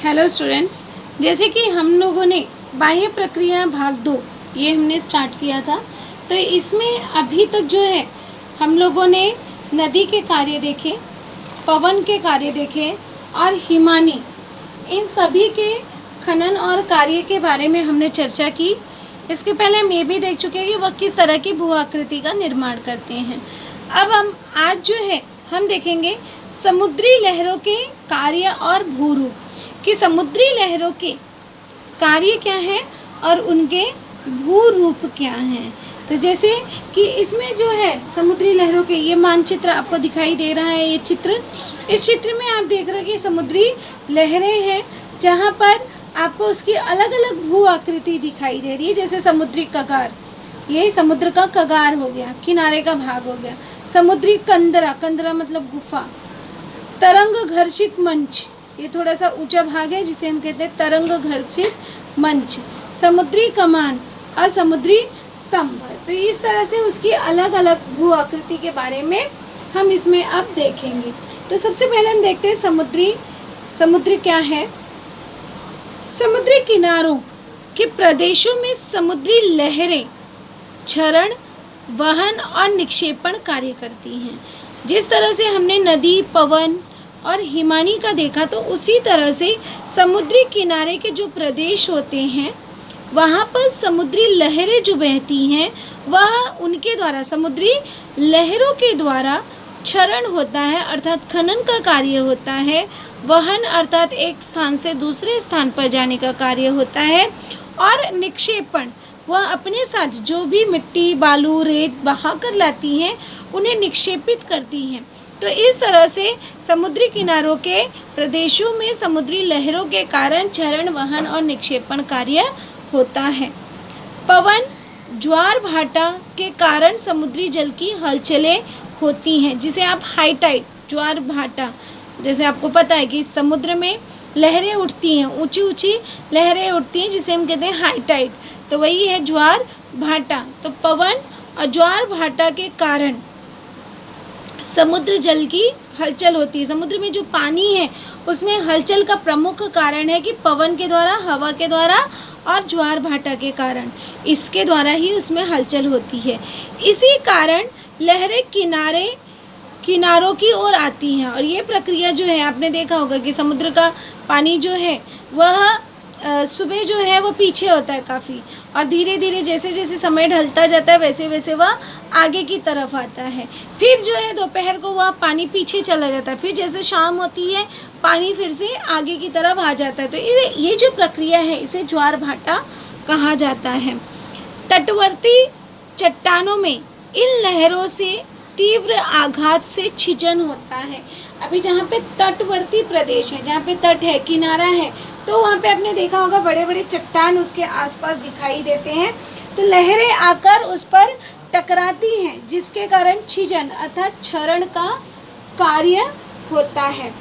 Hello students, जैसे कि हम लोगों ने बाह्य प्रक्रिया भाग 2 ये हमने स्टार्ट किया था। तो इसमें अभी तक जो है हम लोगों ने नदी के कार्य देखे, पवन के कार्य देखे और हिमानी, इन सभी के खनन और कार्य के बारे में हमने चर्चा की। इसके पहले हम ये भी देख चुके हैं कि वह किस तरह की भू आकृति का निर्माण करते हैं। अब हम आज जो है हम देखेंगे समुद्री लहरों के कार्य और भूरूप, कि समुद्री लहरों के कार्य क्या हैं और उनके भू रूप क्या हैं। तो जैसे कि इसमें जो है समुद्री लहरों के ये मानचित्र आपको दिखाई दे रहा है। ये चित्र, इस चित्र में आप देख रहे हैं कि समुद्री लहरें हैं, जहाँ पर आपको उसकी अलग अलग भू आकृति दिखाई दे रही है। जैसे समुद्री कगार, ये समुद्र का कगार हो गया, किनारे का भाग हो गया। समुद्री कंदरा, कंदरा मतलब गुफा। तरंग घर्षित मंच, ये थोड़ा सा ऊंचा भाग है जिसे हम कहते हैं तरंग घर्षित मंच। समुद्री कमान और समुद्री स्तंभ। तो इस तरह से उसकी अलग अलग भू आकृति के बारे में हम इसमें अब देखेंगे। तो सबसे पहले हम देखते हैं समुद्र क्या है। समुद्री किनारों के प्रदेशों में समुद्री लहरें क्षरण, वहन और निक्षेपण कार्य करती हैं। जिस तरह से हमने नदी, पवन और हिमानी का देखा, तो उसी तरह से समुद्री किनारे के जो प्रदेश होते हैं वहाँ पर समुद्री लहरें जो बहती हैं वह उनके द्वारा, समुद्री लहरों के द्वारा क्षरण होता है, अर्थात खनन का कार्य होता है। वहन अर्थात एक स्थान से दूसरे स्थान पर जाने का कार्य होता है। और निक्षेपण, वह अपने साथ जो भी मिट्टी, बालू, रेत बहा कर लाती हैं उन्हें निक्षेपित करती हैं। तो इस तरह से समुद्री किनारों के प्रदेशों में समुद्री लहरों के कारण क्षरण, वहन और निक्षेपण कार्य होता है। पवन, ज्वार भाटा के कारण समुद्री जल की हलचलें होती हैं, जिसे आप हाई टाइड, ज्वार भाटा, जैसे आपको पता है कि समुद्र में लहरें उठती हैं, ऊंची ऊंची लहरें उठती हैं, जिसे हम कहते हैं हाई टाइड। तो वही है ज्वार भाटा। तो पवन और ज्वार भाटा के कारण समुद्र जल की हलचल होती है। समुद्र में जो पानी है उसमें हलचल का प्रमुख कारण है कि पवन के द्वारा, हवा के द्वारा और ज्वार भाटा के कारण, इसके द्वारा ही उसमें हलचल होती है। इसी कारण लहरें किनारों की ओर आती हैं। और ये प्रक्रिया जो है, आपने देखा होगा कि समुद्र का पानी जो है वह सुबह जो है वो पीछे होता है काफ़ी, और धीरे धीरे जैसे जैसे समय ढलता जाता है वैसे वैसे वह आगे की तरफ आता है। फिर जो है दोपहर को वह पानी पीछे चला जाता है, फिर जैसे शाम होती है पानी फिर से आगे की तरफ आ जाता है। तो ये जो प्रक्रिया है इसे ज्वार भाटा कहा जाता है। तटवर्ती चट्टानों में इन लहरों से तीव्र आघात से छिजन होता है। अभी जहाँ पे तटवर्ती प्रदेश है, जहाँ पे तट है, किनारा है, तो वहाँ पे आपने देखा होगा बड़े बड़े चट्टान उसके आसपास दिखाई देते हैं। तो लहरें आकर उस पर टकराती हैं, जिसके कारण छिजन अर्थात क्षरण का कार्य होता है।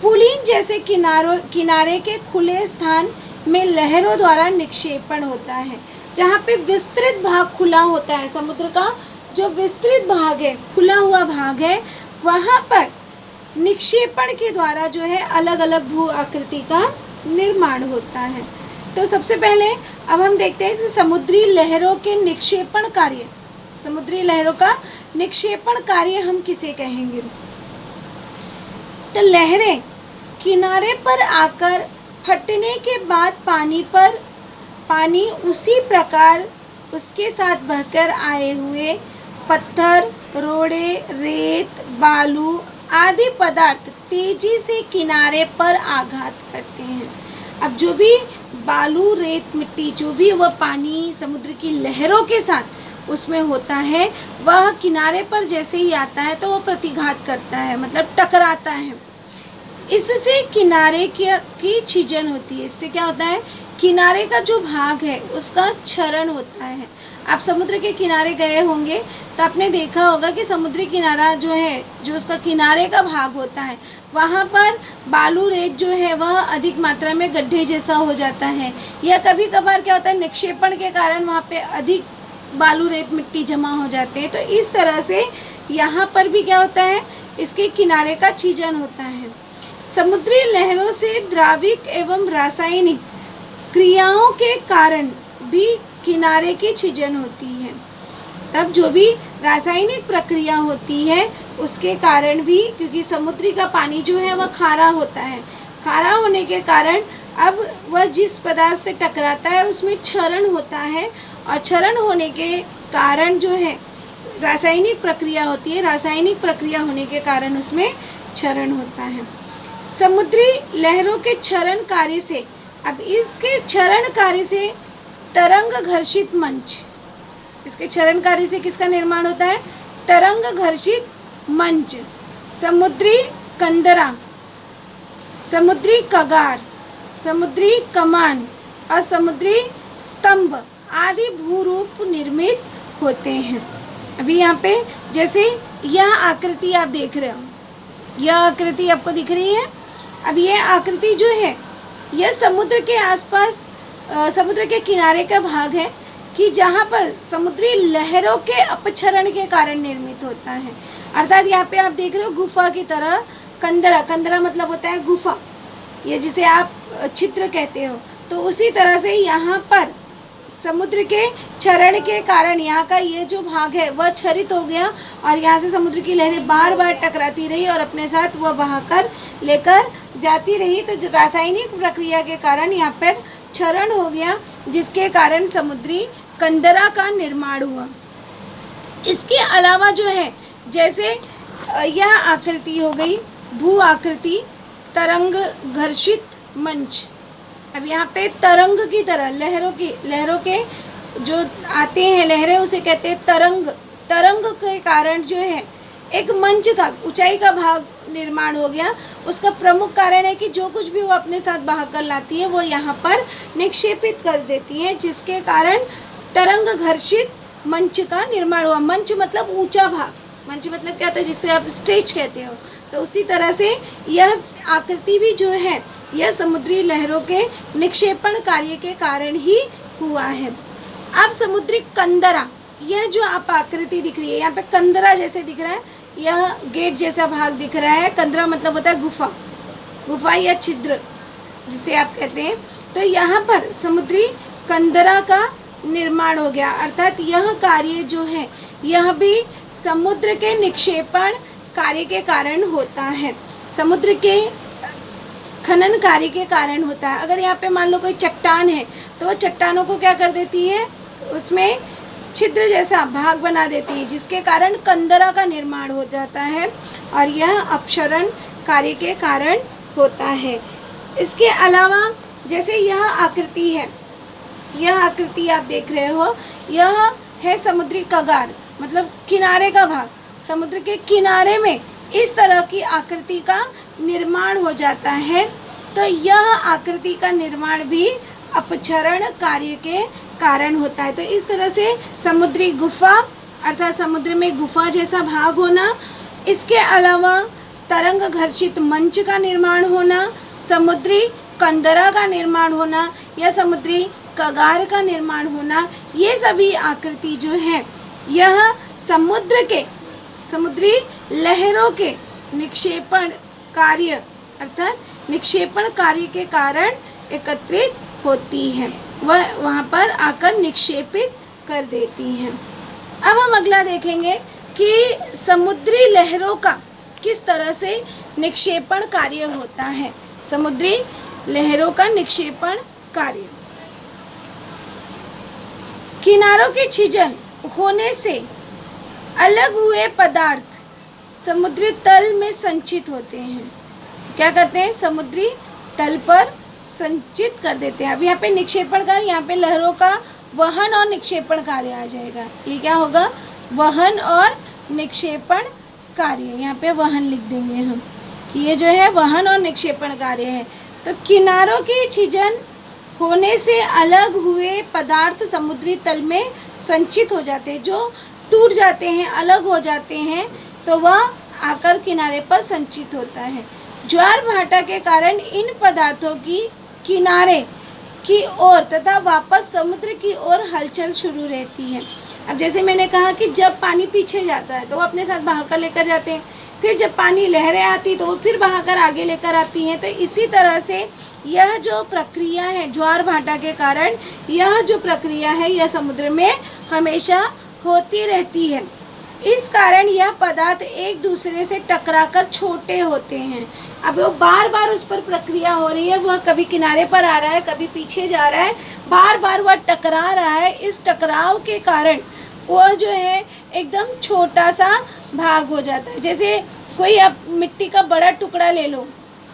पुलिन जैसे किनारे के खुले स्थान में लहरों द्वारा निक्षेपण होता है। जहाँ पे विस्तृत भाग खुला होता है, समुद्र का जो विस्तृत भाग है, खुला हुआ भाग है, वहाँ पर निक्षेपण के द्वारा जो है अलग अलग भू आकृति का निर्माण होता है। तो सबसे पहले अब हम देखते हैं कि समुद्री लहरों के निक्षेपण कार्य, समुद्री लहरों का निक्षेपण कार्य हम किसे कहेंगे। तो लहरें किनारे पर आकर फटने के बाद पानी उसी प्रकार उसके साथ बहकर आए हुए पत्थर, रोड़े, रेत, बालू आदि पदार्थ तेजी से किनारे पर आघात करते हैं। अब जो भी बालू, रेत, मिट्टी, जो भी वह पानी समुद्र की लहरों के साथ उसमें होता है, वह किनारे पर जैसे ही आता है तो वह प्रतिघात करता है, मतलब टकराता है। इससे किनारे की छिजन होती है। इससे क्या होता है, किनारे का जो भाग है उसका क्षरण होता है। आप समुद्र के किनारे गए होंगे तो आपने देखा होगा कि समुद्री किनारा जो है, जो उसका किनारे का भाग होता है, वहाँ पर बालू, रेत जो है वह अधिक मात्रा में गड्ढे जैसा हो जाता है, या कभी कभार क्या होता है निक्षेपण के कारण वहाँ पे अधिक बालू, रेत, मिट्टी जमा हो जाते हैं। तो इस तरह से यहाँ पर भी क्या होता है, इसके किनारे का छिजन होता है। समुद्री लहरों से द्राविक एवं रासायनिक क्रियाओं के कारण भी किनारे की छिजन होती है। तब जो भी रासायनिक प्रक्रिया होती है उसके कारण भी, क्योंकि समुद्री का पानी जो है वह खारा होता है, खारा होने के कारण अब वह जिस पदार्थ से टकराता है उसमें क्षरण होता है, और क्षरण होने के कारण जो है रासायनिक प्रक्रिया होती है, रासायनिक प्रक्रिया होने के कारण उसमें क्षरण होता है। समुद्री लहरों के क्षरण कार्य से, अब इसके क्षरण कार्य से तरंग घर्षित मंच, इसके क्षरण कार्य से किसका निर्माण होता है? तरंग घर्षित मंच, समुद्री कंदरा, समुद्री कगार, समुद्री कमान और समुद्री स्तंभ आदि भूरूप निर्मित होते हैं। अभी यहाँ पे जैसे यह आकृति आप देख रहे हो, यह आकृति आपको दिख रही है। अब यह आकृति जो है यह समुद्र के आसपास, समुद्र के किनारे का भाग है कि जहाँ पर समुद्री लहरों के अपक्षरण के कारण निर्मित होता है। अर्थात यहाँ पे आप देख रहे हो गुफा की तरह कंदरा, कंदरा मतलब होता है गुफा, ये जिसे आप छिद्र कहते हो, तो उसी तरह से यहाँ पर समुद्र के क्षरण के कारण यहाँ का ये जो भाग है वह क्षरित हो गया और यहाँ से समुद्र की लहरें बार बार टकराती रही और अपने साथ वह बहाकर लेकर जाती रही। तो रासायनिक प्रक्रिया के कारण यहाँ पर क्षरण हो गया, जिसके कारण समुद्री कंदरा का निर्माण हुआ। इसके अलावा जो है, जैसे यह आकृति हो गई भू आकृति तरंग घर्षित मंच। अब यहाँ पे तरंग की तरह लहरों के जो आते हैं लहरें, उसे कहते हैं तरंग। तरंग के कारण जो है एक मंच का, ऊंचाई का भाग निर्माण हो गया। उसका प्रमुख कारण है कि जो कुछ भी वो अपने साथ बहाकर लाती है वो यहाँ पर निक्षेपित कर देती है, जिसके कारण तरंग घर्षित मंच का निर्माण हुआ। मंच मतलब ऊंचा भाग, मंच मतलब क्या होता है, जिससे आप स्टेज कहते हो। तो उसी तरह से यह आकृति भी जो है यह समुद्री लहरों के निक्षेपण कार्य के कारण ही हुआ है। अब समुद्री कंदरा, यह जो आप आकृति दिख रही है, यहाँ पे कंदरा जैसे दिख रहा है, यह गेट जैसा भाग दिख रहा है। कंदरा मतलब होता है गुफा, गुफा या छिद्र जिसे आप कहते हैं। तो यहाँ पर समुद्री कंदरा का निर्माण हो गया, अर्थात यह कार्य जो है यह भी समुद्र के निक्षेपण कार्य के कारण होता है, समुद्र के खनन कार्य के कारण होता है। अगर यहाँ पे मान लो कोई चट्टान है तो वो चट्टानों को क्या कर देती है, उसमें छिद्र जैसा भाग बना देती है, जिसके कारण कंदरा का निर्माण हो जाता है और यह अपक्षरण कार्य के कारण होता है। इसके अलावा जैसे यह आकृति है, यह आकृति आप देख रहे हो, यह है समुद्री कगार मतलब किनारे का भाग। समुद्र के किनारे में इस तरह की आकृति का निर्माण हो जाता है। तो यह आकृति का निर्माण भी अपक्षरण कार्य के कारण होता है। तो इस तरह से समुद्री गुफा अर्थात समुद्र में गुफा जैसा भाग होना, इसके अलावा तरंग घर्षित मंच का निर्माण होना, समुद्री कंदरा का निर्माण होना या समुद्री कगार का निर्माण होना, ये सभी आकृति जो है यह समुद्र के समुद्री लहरों के निक्षेपण कार्य अर्थात निक्षेपण कार्य के कारण एकत्रित होती है, वह वहाँ पर आकर निक्षेपित कर देती हैं। अब हम अगला देखेंगे कि समुद्री लहरों का किस तरह से निक्षेपण कार्य होता है। समुद्री लहरों का निक्षेपण कार्य, किनारों की छिजन होने से अलग हुए पदार्थ समुद्री तल में संचित होते हैं। क्या करते हैं, समुद्री तल पर संचित कर देते हैं। अब यहाँ पे निक्षेपण कार्य, यहाँ पे लहरों का वहन और निक्षेपण कार्य आ जाएगा। ये क्या होगा, वहन और निक्षेपण कार्य। यहाँ पे वहन लिख देंगे हम कि ये जो है वहन और निक्षेपण कार्य है। तो किनारों की छिजन होने से अलग हुए पदार्थ समुद्री तल में संचित हो जाते हैं, जो टूट जाते हैं, अलग हो जाते हैं, तो वह आकर किनारे पर संचित होता है। ज्वार भाटा के कारण इन पदार्थों की किनारे की ओर तथा वापस समुद्र की ओर हलचल शुरू रहती है। अब जैसे मैंने कहा कि जब पानी पीछे जाता है तो वो अपने साथ बहाकर लेकर जाते हैं, फिर जब पानी लहरें आती तो वो फिर बहाकर आगे लेकर आती हैं। तो इसी तरह से यह जो प्रक्रिया है ज्वार भाटा के कारण, यह जो प्रक्रिया है यह समुद्र में हमेशा होती रहती है। इस कारण यह पदार्थ एक दूसरे से टकराकर छोटे होते हैं। अब वो बार बार उस पर प्रक्रिया हो रही है, वह कभी किनारे पर आ रहा है, कभी पीछे जा रहा है, बार बार वह टकरा रहा है। इस टकराव के कारण वह जो है एकदम छोटा सा भाग हो जाता है। जैसे कोई आप मिट्टी का बड़ा टुकड़ा ले लो,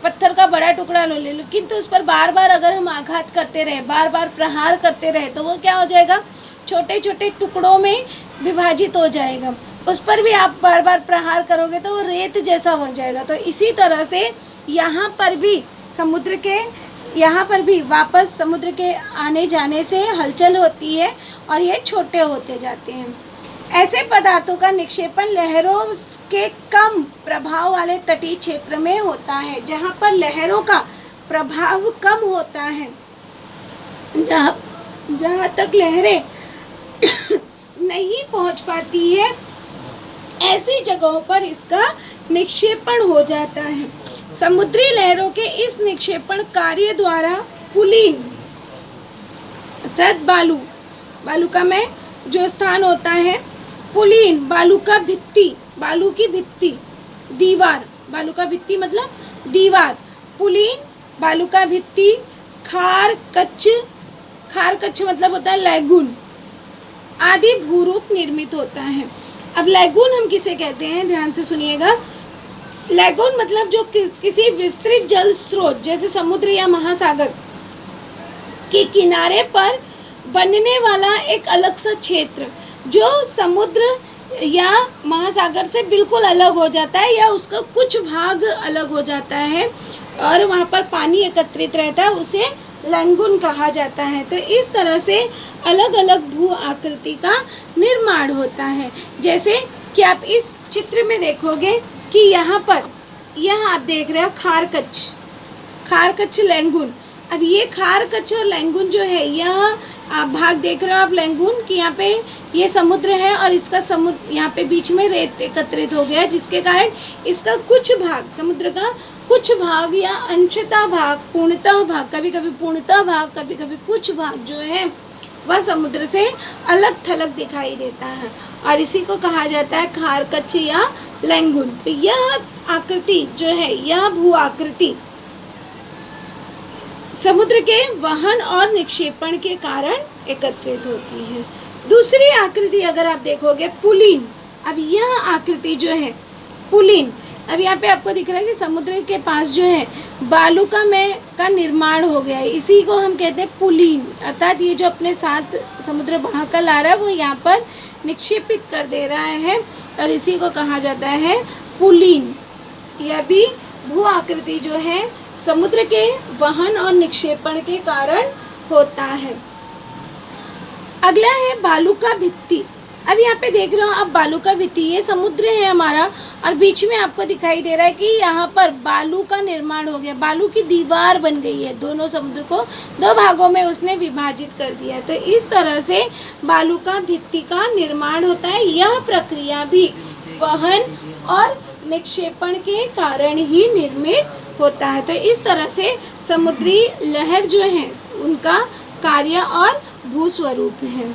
पत्थर का बड़ा टुकड़ा ले लो, किंतु उस पर बार बार अगर हम आघात करते रहे, बार बार प्रहार करते रहे, तो वो क्या हो जाएगा, छोटे छोटे टुकड़ों में विभाजित हो जाएगा। उस पर भी आप बार बार प्रहार करोगे तो वो रेत जैसा बन जाएगा। तो इसी तरह से यहाँ पर भी समुद्र के वापस समुद्र के आने जाने से हलचल होती है और ये छोटे होते जाते हैं। ऐसे पदार्थों का निक्षेपण लहरों के कम प्रभाव वाले तटीय क्षेत्र में होता है, जहाँ पर लहरों का प्रभाव कम होता है, जहाँ तक लहरें नहीं पहुँच पाती है, ऐसी जगहों पर इसका निक्षेपण हो जाता है। समुद्री लहरों के इस निक्षेपण कार्य द्वारा पुलिन अर्थात बालू का में जो स्थान होता है, पुलिन बालू की भित्ति, दीवार, बालू का भित्ति मतलब दीवार, पुलिन बालू का भित्ति, खार कच्छ मतलब होता है लैगून आदि भूरूप निर्मित होता है। अब लैगून हम किसे कहते हैं, ध्यान से सुनिएगा। लैगून मतलब जो किसी विस्तृत जल स्रोत जैसे समुद्र या महासागर के किनारे पर बनने वाला एक अलग सा क्षेत्र, जो समुद्र या महासागर से बिल्कुल अलग हो जाता है या उसका कुछ भाग अलग हो जाता है और वहाँ पर पानी एकत्रित रहता है, उसे लैगून कहा जाता है। तो इस तरह से अलग अलग भू आकृति का निर्माण होता है। जैसे कि आप इस चित्र में देखोगे कि यहाँ आप देख रहे हो खार कच्छ लैगून। अब ये खार कच्छ और लैगून जो है, यह आप भाग देख रहे हो आप लैगून कि यहाँ पे ये समुद्र है और इसका समुद्र यहाँ पे बीच में रेत एकत्रित हो गया, जिसके कारण इसका कुछ भाग, समुद्र का कुछ भाग या अंशतः भाग, पूर्णतः भाग, कभी कभी पूर्णतः भाग, कभी कभी कुछ भाग जो है वह समुद्र से अलग थलग दिखाई देता है और इसी को कहा जाता है खार कच्छ या लैगून। तो यह आकृति जो है, यह भू आकृति समुद्र के वहन और निक्षेपण के कारण एकत्रित होती है। दूसरी आकृति अगर आप देखोगे पुलिन। अब यह आकृति जो है पुलिन, अब यहाँ पे आपको दिख रहा है कि समुद्र के पास जो है बालू का निर्माण हो गया है, इसी को हम कहते हैं पुलिन। अर्थात ये जो अपने साथ समुद्र बहा कर ला रहा है वो यहाँ पर निक्षेपित कर दे रहा है और इसी को कहा जाता है पुलिन। यह भी भू आकृति जो है समुद्र के वहन और निक्षेपण के कारण होता है। अगला है बालू का भित्ति। अब यहाँ पे देख रहे हो आप बालू का भित्ति, ये समुद्र है हमारा और बीच में आपको दिखाई दे रहा है कि यहाँ पर बालू का निर्माण हो गया, बालू की दीवार बन गई है, दोनों समुद्र को दो भागों में उसने विभाजित कर दिया है। तो इस तरह से बालू का भित्ति का निर्माण होता है। यह प्रक्रिया भी वहन और निक्षेपण के कारण ही निर्मित होता है। तो इस तरह से समुद्री लहर जो है उनका कार्य और भू स्वरूप है।